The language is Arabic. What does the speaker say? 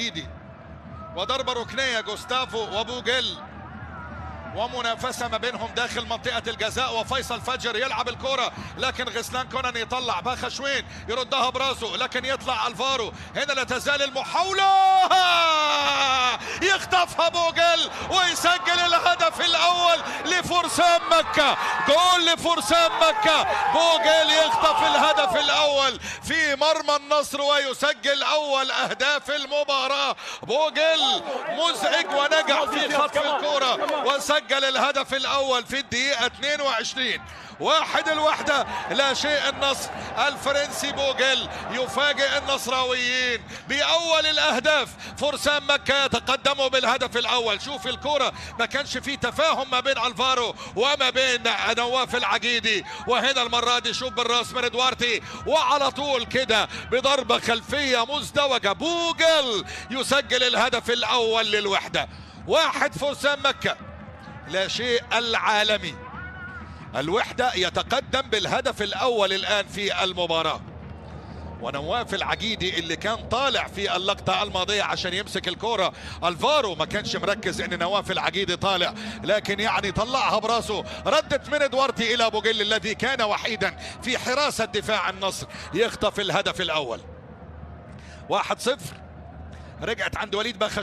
ايدي وضربة ركنية جوستافو وبوجيل، ومنافسة ما بينهم داخل منطقة الجزاء، وفيصل فجر يلعب الكرة لكن غسلان كونان يطلع باخشوين يردها براسه لكن يطلع الفارو. هنا لا تزال المحاولة، يخطفها بوجيل ويسجل الهدف الأول لفرسان مكة. جول لفرسان مكة، بوجيل يخطف الهدف الأول في مرمى النصر ويسجل أول أهداف المباراة. بوجيل مزعج ونجح في خطف الكرة وسجل الهدف الأول في الدقيقة 22. 1-1 لا شيء. النصر الفرنسي بوجيل يفاجئ النصراويين بأول الأهداف. فرسان مكة يتقدموا بالهدف الأول. شوف الكرة، ما كانش فيه تفاهم ما بين الفارو وما بين نواف العجيدي، وهنا المرة دي شوف بالراس من دوارتي وعلى طول كده بضربة خلفية مزدوجة بوجيل يسجل الهدف الأول للوحدة. 1 فرسان مكة لا شيء العالمي. الوحدة يتقدم بالهدف الأول الآن في المباراة، ونواف العجيدي اللي كان طالع في اللقطة الماضية عشان يمسك الكرة، الفارو ما كانش مركز ان نواف العجيدي طالع، لكن يعني طلعها براسه. ردت من دوارتي الى بوجيل الذي كان وحيدا في حراسة دفاع النصر يخطف الهدف الأول. 1-0. رجعت عند وليد